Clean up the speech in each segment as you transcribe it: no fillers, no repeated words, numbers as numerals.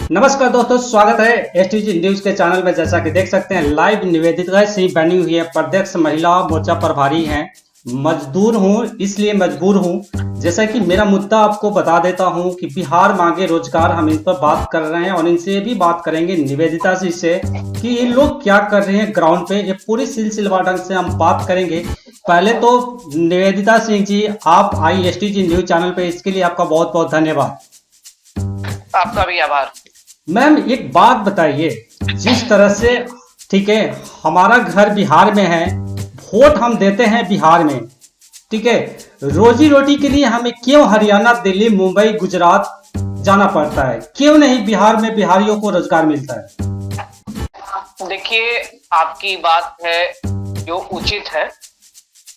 नमस्कार दोस्तों, स्वागत है एसटीजी न्यूज के चैनल में। जैसा कि देख सकते हैं, लाइव निवेदिता सिंह बनी हुई है, प्रदेश महिला मोर्चा प्रभारी हैं। मजदूर हूं इसलिए मजबूर हूं। जैसा कि मेरा मुद्दा आपको बता देता हूं कि बिहार मांगे रोजगार, हम इन पर बात कर रहे हैं और इनसे भी बात करेंगे निवेदिता सिंह से कि ये लोग क्या कर रहे हैं ग्राउंड पे। ये पूरी सिलसिलेवार ढंग से हम बात करेंगे। पहले तो निवेदिता सिंह जी, आप आई एसटीजी न्यूज चैनल पे, इसके लिए आपका बहुत बहुत धन्यवाद। आपका भी आभार। मैम, एक बात बताइए, जिस तरह से, ठीक है, हमारा घर बिहार में है, वोट हम देते हैं बिहार में, ठीक है, रोजी रोटी के लिए हमें क्यों हरियाणा, दिल्ली, मुंबई, गुजरात जाना पड़ता है? क्यों नहीं बिहार में बिहारियों को रोजगार मिलता है? देखिए, आपकी बात है जो उचित है,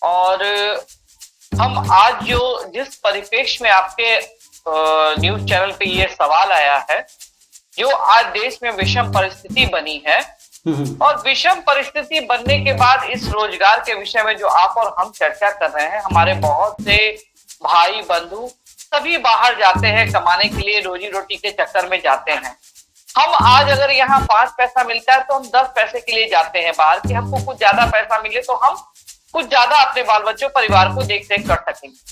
और हम आज जिस परिप्रेक्ष्य में आपके न्यूज चैनल पे ये सवाल आया है, जो आज देश में विषम परिस्थिति बनी है, और विषम परिस्थिति बनने के बाद इस रोजगार के विषय में जो आप और हम चर्चा कर रहे हैं, हमारे बहुत से भाई बंधु सभी बाहर जाते हैं कमाने के लिए, रोजी रोटी के चक्कर में जाते हैं। हम आज अगर यहाँ 5 पैसा मिलता है तो हम 10 पैसे के लिए जाते हैं बाहर, कि हमको कुछ ज्यादा पैसा मिले तो हम कुछ ज्यादा अपने बाल बच्चों परिवार को देख रेख कर सकेंगे।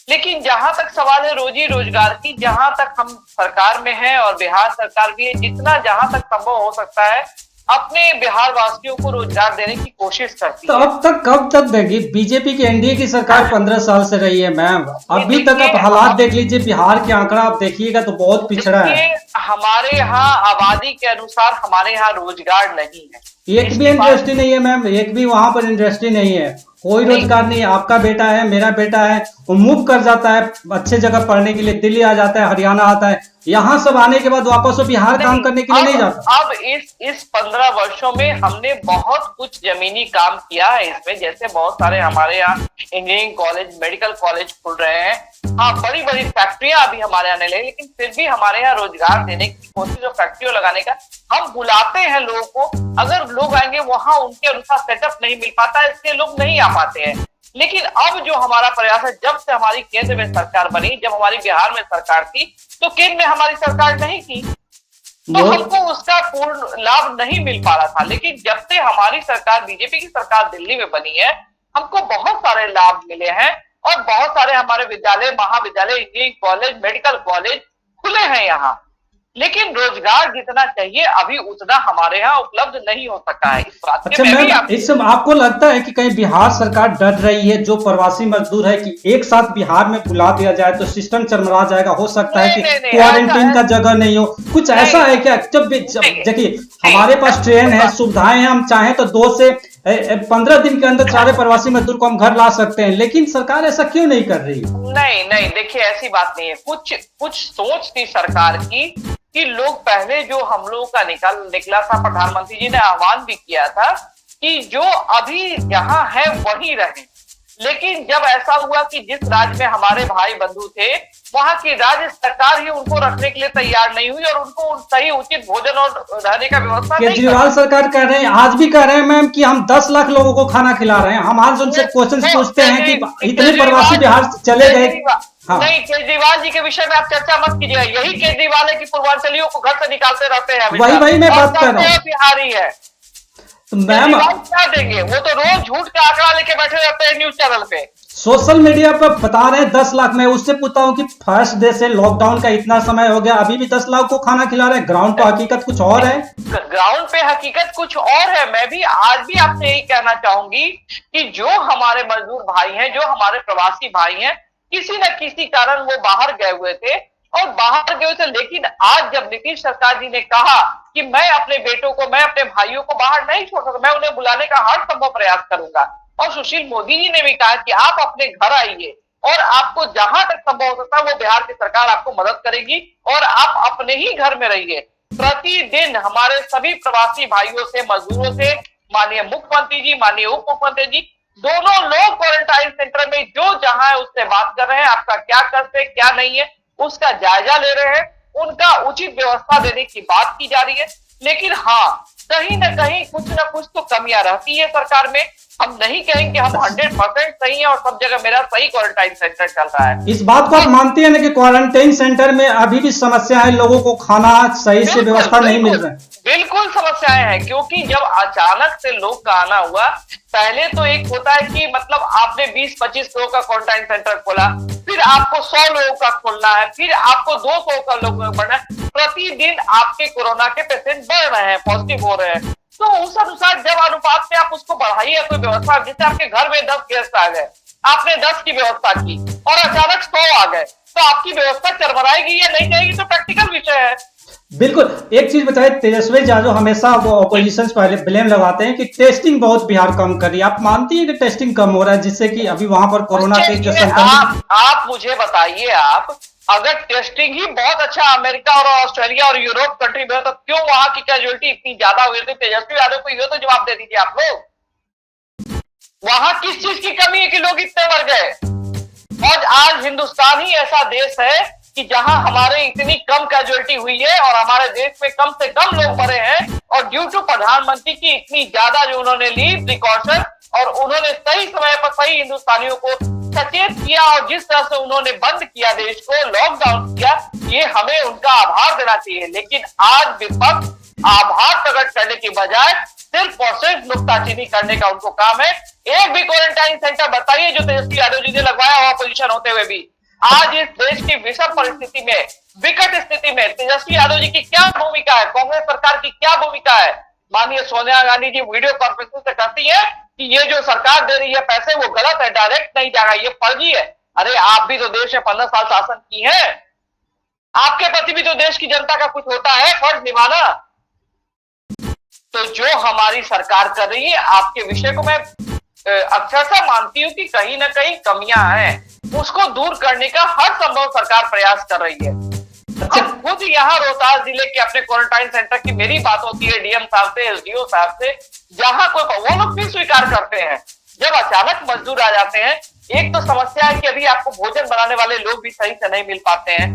लेकिन जहां तक सवाल है रोजी रोजगार की, जहां तक हम सरकार में हैं और बिहार सरकार भी है, जितना जहां तक संभव हो सकता है अपने बिहार वासियों को रोजगार देने की कोशिश करती है। तो अब तक कब तक देगी? बीजेपी की एनडीए की सरकार 15 साल से रही है मैम। अभी तक आप हालात देख लीजिए, बिहार के आंकड़ा आप देखिएगा तो बहुत पिछड़ा है। हमारे यहाँ आबादी के अनुसार हमारे यहाँ रोजगार नहीं है, एक भी इंडस्ट्री नहीं है मैम, एक भी वहां पर इंडस्ट्री नहीं है, कोई रोजगार नहीं है। आपका बेटा है, मेरा बेटा है, वो मूव कर जाता है अच्छे जगह पढ़ने के लिए, दिल्ली आ जाता है, हरियाणा आता है, यहाँ सब आने के बाद वापस वो बिहार काम करने के लिए नहीं जाता। अब इस 15 वर्षों में हमने बहुत कुछ जमीनी काम किया है इसमें। जैसे बहुत सारे हमारे यहाँ इंजीनियरिंग कॉलेज, मेडिकल कॉलेज खुल रहे हैं, हाँ, बड़ी बड़ी फैक्ट्रियां अभी हमारे यहाँ नहीं, लेकिन फिर भी हमारे यहाँ रोजगार देने की कोशिश और फैक्ट्रियों लगाने का हम बुलाते हैं लोगों को। अगर लोग आएंगे वहां उनके अनुसार सेटअप नहीं मिल पाता है, इसलिए लोग नहीं आ पाते हैं। लेकिन अब जो हमारा प्रयास है, जब से हमारी केंद्र में सरकार बनी, जब हमारी बिहार में सरकार थी तो केंद्र में हमारी सरकार नहीं थी, तो हमको उसका पूर्ण लाभ नहीं मिल पा रहा था। लेकिन जब से हमारी सरकार, बीजेपी की सरकार दिल्ली में बनी है, हमको बहुत सारे लाभ मिले हैं और बहुत सारे हमारे विद्यालय, महाविद्यालय, इंजीनियरिंग कॉलेज, मेडिकल कॉलेज खुले हैं यहाँ। लेकिन रोजगार जितना चाहिए अभी उतना हमारे यहाँ उपलब्ध नहीं हो सका है। इस बात अच्छा मैम, इसमें आपको लगता है कि कहीं बिहार सरकार डर रही है, जो प्रवासी मजदूर है, कि एक साथ बिहार में बुला दिया जाए तो सिस्टम चरमरा जाएगा? हो सकता है कि क्वारंटीन का जगह नहीं हो, कुछ ऐसा है क्या? जब देखिए, हमारे पास ट्रेन है, सुविधाएं हैं, हम चाहें तो 2 से 15 दिन के अंदर सारे प्रवासी मजदूर को हम घर ला सकते हैं, लेकिन सरकार ऐसा क्यों नहीं कर रही? नहीं, देखिए, ऐसी बात नहीं है। कुछ सोच थी सरकार की कि लोग पहले जो हम लोगों का निकला था, प्रधानमंत्री जी ने आह्वान भी किया था कि जो अभी यहाँ है वही रहे। लेकिन जब ऐसा हुआ कि जिस राज्य में हमारे भाई बंधु थे, वहां की राज्य सरकार ही उनको रखने के लिए तैयार नहीं हुई और उनको सही उचित भोजन और रहने का व्यवस्था नहीं। केजरीवाल सरकार कह रहे हैं, आज भी कह रहे हैं मैम, कि हम 10 लाख लोगों को खाना खिला रहे हैं। हम आज उनसे क्वेश्चन पूछते हैं कि इतने प्रवासी बिहार चले गए। हाँ। नहीं, केजरीवाल जी के विषय में आप चर्चा मत कीजिएगा। यही केजरीवाल है कि पूर्वांचलियों को घर से निकालते रहते हैं। वही मैं बात कर रहा हूँ। बिहारी है तो मैम क्या देंगे? वो तो रोज झूठ का आंकड़ा लेके बैठे रहते हैं न्यूज चैनल पे, सोशल मीडिया पर बता रहे हैं 10 लाख। मैं उससे पूछता हूँ कि फर्स्ट डे से लॉकडाउन का इतना समय हो गया, अभी भी 10 लाख को खाना खिला रहे हैं। ग्राउंड पे हकीकत कुछ और है। ग्राउंड पे हकीकत कुछ और है। मैं भी आज भी आपसे यही कहना चाहूंगी कि जो हमारे मजदूर भाई हैं, जो हमारे प्रवासी भाई हैं, किसी न किसी कारण वो बाहर गए हुए थे और बाहर गए थे। लेकिन आज जब नीतीश सरकार जी ने कहा कि मैं अपने बेटों को, मैं अपने भाइयों को बाहर नहीं छोड़ सकता, मैं उन्हें बुलाने का हर संभव प्रयास करूंगा, और सुशील मोदी जी ने भी कहा कि आप अपने घर आइए और आपको जहां तक संभव हो सकता है वो बिहार की सरकार आपको मदद करेगी और आप अपने ही घर में रहिए। प्रतिदिन हमारे सभी प्रवासी भाइयों से, मजदूरों से, माननीय मुख्यमंत्री जी, माननीय उप मुख्यमंत्री जी, दोनों लोग क्वारंटाइन सेंटर में जो जहां है उससे बात कर रहे हैं। आपका क्या कष्ट है, क्या नहीं है, उसका जायजा ले रहे हैं, उनका उचित व्यवस्था देने की बात की जा रही है। लेकिन हाँ, कहीं ना कहीं कुछ ना कुछ तो कमियां रहती है सरकार में। हम नहीं कहेंगे हम 100% सही है और सब जगह मेरा सही क्वारंटाइन सेंटर चल रहा है। इस बात को आप मानते हैं ना कि क्वारंटाइन सेंटर में अभी भी समस्या है, लोगों को खाना सही से बिल्कुल व्यवस्था नहीं मिल बिल्कुल रहा है? बिल्कुल समस्याएं हैं, क्योंकि जब अचानक से लोग का आना हुआ, पहले तो एक होता है कि मतलब आपने 20-25 लोगों का क्वारंटाइन सेंटर खोला, फिर आपको 100 लोगों का खोलना है, फिर आपको 200 का लोगों का बढ़ना है। प्रतिदिन आपके कोरोना के पेशेंट बढ़ रहे हैं, पॉजिटिव हो रहे हैं। तो उस अनुसार जब अनुपात में आप उसको बढ़ाइए कोई व्यवस्था, जैसे आपके घर में 10 गेस्ट आ गए, आपने 10 की व्यवस्था की और अचानक 100 आ गए, तो आपकी व्यवस्था चरमराएगी या नहीं जाएगी तो प्रैक्टिकल विषय है। बिल्कुल। एक चीज बताइए, तेजस्वी यादव हमेशा वो ऑपोजिशन पहले ब्लेम लगाते हैं कि टेस्टिंग बहुत बिहार कम कर रही है। आप मानती हैं कि टेस्टिंग कम हो रहा है जिससे कि अभी वहां पर कोरोना के जो संक्रमित? आप मुझे बताइए, आप अगर टेस्टिंग ही बहुत अच्छा अमेरिका और ऑस्ट्रेलिया और यूरोप कंट्री में हो, तो क्यों वहां की कैजुअलिटी इतनी ज्यादा हुई थी? तेजस्वी यादव को ये तो जवाब दे दीजिए आप लोग, वहां किस चीज की कमी है कि लोग इतने मर गए? और आज हिंदुस्तान ही ऐसा देश है कि जहां हमारे इतनी कम कैजुअलिटी हुई है और हमारे देश में कम से कम लोग मरे हैं, और ड्यू टू प्रधानमंत्री की इतनी ज्यादा जो उन्होंने ली प्रिकॉशन, और उन्होंने सही समय पर सही हिंदुस्तानियों को सचेत किया, और जिस तरह से उन्होंने बंद किया देश को, लॉकडाउन किया, ये हमें उनका आभार देना चाहिए। लेकिन आज विपक्ष आभार प्रकट करने की बजाय सिर्फ और सिर्फ नुक्ताचीनी करने का उनको काम है। एक भी क्वारंटाइन सेंटर बताइए जो तेजस्वी यादव जी ने लगवाया हुआ पोजीशन होते हुए भी। आज इस देश की विषम परिस्थिति में, विकट स्थिति में तेजस्वी यादव जी की क्या भूमिका है, कांग्रेस सरकार की क्या भूमिका है? माननीय सोनिया गांधी जी वीडियो कॉन्फ्रेंसिंग से कहती है कि ये जो सरकार दे रही है पैसे वो गलत है, डायरेक्ट नहीं जा रहा, ये फर्जी है। अरे आप भी तो देश में 15 साल शासन की है, आपके प्रति भी तो देश की जनता का कुछ होता है फर्ज निभाना। तो जो हमारी सरकार कर रही है, आपके विषय को मैं अक्षरशः मानती हूं कि कहीं ना कहीं कमियां हैं, उसको दूर करने का हर संभव सरकार प्रयास कर रही है। अच्छा। हम खुद यहाँ रोहतास जिले के अपने क्वारंटाइन सेंटर की मेरी बात होती है डीएम साहब से, एसडीओ साहब से, जहां कोई वो लोग भी स्वीकार करते हैं जब अचानक मजदूर आ जाते हैं। एक तो समस्या है कि अभी आपको भोजन बनाने वाले लोग भी सही से नहीं मिल पाते हैं,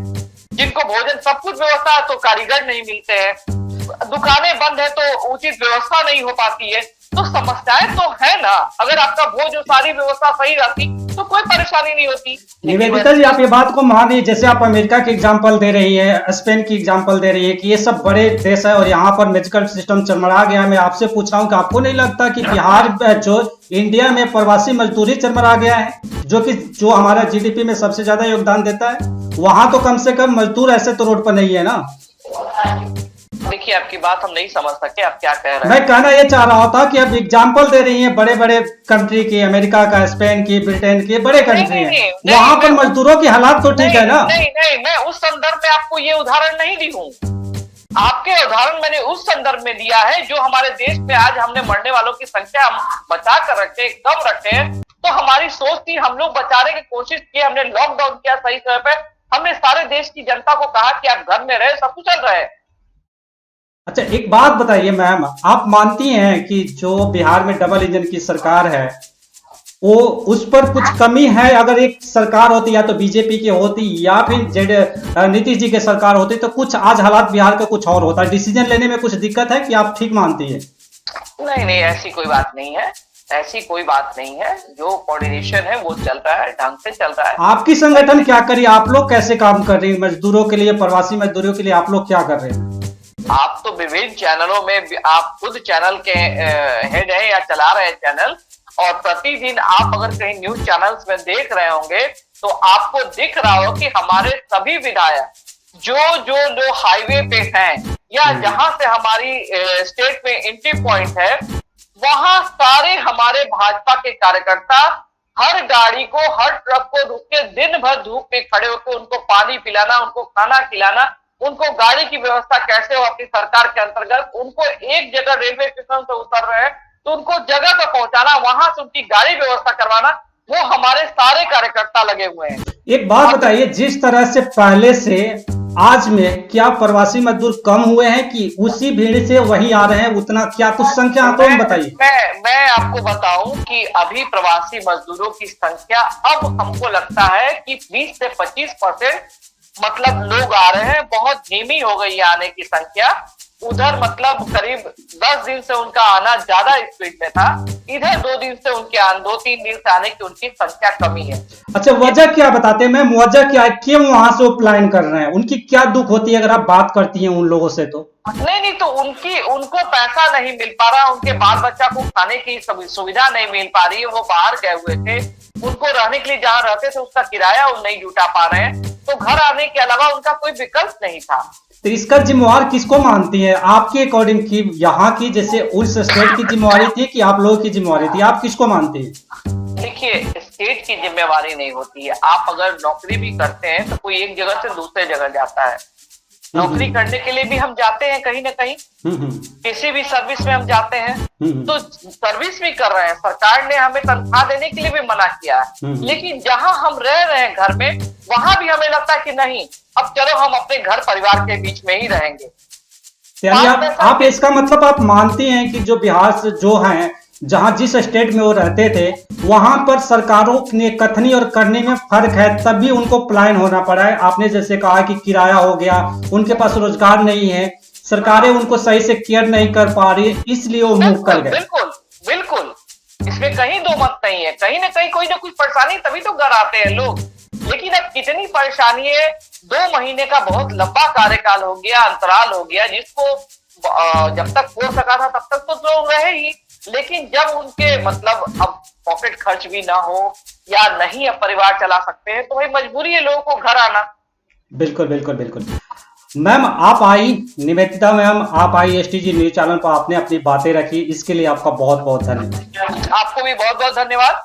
जिनको भोजन सब कुछ व्यवस्था है तो कारीगर नहीं मिलते हैं, दुकानें बंद है तो उचित व्यवस्था नहीं हो पाती है। तो समस्याएं तो है ना, अगर आपका भोजन सारी व्यवस्था सही रहती तो कोई परेशानी नहीं होती। निवेदिता जी, आप ये बात को मान रही है, जैसे आप अमेरिका की एग्जांपल दे रही है, स्पेन की एग्जांपल दे रही है कि ये सब बड़े देश है और यहाँ पर मेडिकल सिस्टम चरमरा गया है। मैं आपसे पूछ रहा हूँ कि आपको नहीं लगता कि बिहार जो इंडिया में प्रवासी मजदूरी चरमरा गया है, जो हमारा जीडीपी में सबसे ज्यादा योगदान देता है? वहां तो कम से कम मजदूर ऐसे तो रोड पर नहीं है ना। देखिए, आपकी बात हम नहीं समझ सकते, आप क्या कह रहे हैं। मैं कहना ये चाह रहा था कि अब एग्जाम्पल दे रही हैं बड़े बड़े कंट्री की, अमेरिका का, स्पेन की, ब्रिटेन की, बड़े कंट्री हैं, वहां पर मजदूरों की हालात तो ठीक है ना? नहीं नहीं, मैं उस संदर्भ में आपको ये उदाहरण नहीं दी हूँ। आपके उदाहरण मैंने उस संदर्भ में दिया है जो हमारे देश में आज हमने मरने वालों की संख्या हम बचा कर रखे, कम रखे हैं। तो हमारी सोच थी, हम लोग बचाने की कोशिश की, हमने लॉकडाउन किया सही समय पे, हमने सारे देश की जनता को कहा कि आप घर में रहे, सब कुछ चल रहा है। अच्छा, एक बात बताइए मैम, आप मानती हैं कि जो बिहार में डबल इंजन की सरकार है वो उस पर कुछ कमी है? अगर एक सरकार होती या तो बीजेपी की होती या फिर नीतीश जी की सरकार होती तो कुछ आज हालात बिहार का कुछ और होता। डिसीजन लेने में कुछ दिक्कत है कि आप ठीक मानती है? नहीं नहीं, ऐसी कोई बात नहीं है, ऐसी कोई बात नहीं है। जो कोऑर्डिनेशन है वो चल रहा है, ढंग से चल रहा है। आपकी संगठन क्या करिए, आप लोग कैसे काम कर रही है मजदूरों के लिए, प्रवासी मजदूरों के लिए आप लोग क्या कर रहे हैं? आप तो विभिन्न चैनलों में, आप खुद चैनल के हेड हैं या चला रहे हैं चैनल, और प्रतिदिन आप अगर कहीं न्यूज चैनल्स में देख रहे होंगे तो आपको दिख रहा हो कि हमारे सभी विधायक जो हाईवे पे हैं या जहां से हमारी स्टेट में एंट्री पॉइंट है, वहां सारे हमारे भाजपा के कार्यकर्ता हर गाड़ी को, हर ट्रक को रुक के दिन भर धूप में खड़े होकर उनको पानी पिलाना, उनको खाना खिलाना, उनको गाड़ी की व्यवस्था कैसे हो अपनी सरकार के अंतर्गत, उनको एक जगह रेलवे स्टेशन से उतर रहे हैं तो उनको जगह पर पहुंचाना, वहां से उनकी गाड़ी व्यवस्था करवाना, वो हमारे सारे कार्यकर्ता लगे हुए हैं। एक बात बताइए, जिस तरह से पहले से आज में क्या प्रवासी मजदूर कम हुए हैं कि उसी भीड़ से वही आ रहे हैं उतना, क्या कुछ संख्या तो बताइए। मैं आपको बताऊं कि अभी प्रवासी मजदूरों की संख्या अब हमको लगता है कि 20 से 25% मतलब लोग आ रहे हैं, बहुत धीमी हो गई है आने की संख्या। उधर मतलब करीब 10 दिन से उनका आना ज्यादा स्पीड में था, इधर 2 दिन से उनके 2-3 दिन से आने की उनकी संख्या कमी है। अच्छा, वजह क्या बताते हैं मैम, वजह क्या है, क्यों वहां से वो पलायन कर रहे हैं, उनकी क्या दुख होती है, अगर आप बात करती हैं उन लोगों से तो? नहीं तो उनको पैसा नहीं मिल पा रहा, उनके बाल बच्चा को खाने की सुविधा नहीं मिल पा रही है, वो बाहर गए हुए थे, उनको रहने के लिए जहाँ रहते थे उसका किराया वो नहीं जुटा पा रहे हैं, तो घर आने के अलावा उनका कोई विकल्प नहीं था। तो इसका जिम्मेवार किसको मानती है आपके अकॉर्डिंग, की यहाँ की जैसे उस स्टेट की जिम्मेवारी थी कि आप लोगों की जिम्मेवारी थी, आप किसको मानती हैं? देखिए, स्टेट की जिम्मेवारी नहीं होती है। आप अगर नौकरी भी करते हैं तो कोई एक जगह से दूसरे जगह जाता है, नौकरी करने के लिए भी हम जाते हैं कहीं ना कहीं, किसी भी सर्विस में हम जाते हैं, तो सर्विस भी कर रहे हैं, सरकार ने हमें तनख्वाह देने के लिए भी मना किया है, लेकिन जहां हम रह रहे हैं घर में, वहां भी हमें लगता है कि नहीं, अब चलो हम अपने घर परिवार के बीच में ही रहेंगे। यानी आप इसका मतलब आप मानती हैं कि जो बिहार से जो हैं, जहां जिस स्टेट में वो रहते थे, वहां पर सरकारों ने कथनी और करने में फर्क है, तभी उनको पलायन होना पड़ा है। आपने जैसे कहा कि किराया हो गया, उनके पास रोजगार नहीं है, सरकारें उनको सही से केयर नहीं कर पा रही, इसलिए वो मूव कर गए। बिल्कुल बिल्कुल, इसमें कहीं दो मत नहीं है, कहीं ना कहीं कोई ना कोई परेशानी तभी तो घर आते हैं लोग। लेकिन अब कितनी परेशानी है, 2 महीने का बहुत लंबा कार्यकाल हो गया, अंतराल हो गया, जिसको जब तक हो सका था तब तक तो लोग रहे ही, लेकिन जब उनके मतलब अब पॉकेट खर्च भी ना हो या नहीं अब परिवार चला सकते हैं, तो भाई मजबूरी है लोगों को घर आना। बिल्कुल बिल्कुल बिल्कुल। मैम आप आई, निवेदिता मैम आप आई एसटीजी न्यूज चैनल पर, आपने अपनी बातें रखी, इसके लिए आपका बहुत बहुत धन्यवाद। आपको भी बहुत बहुत धन्यवाद।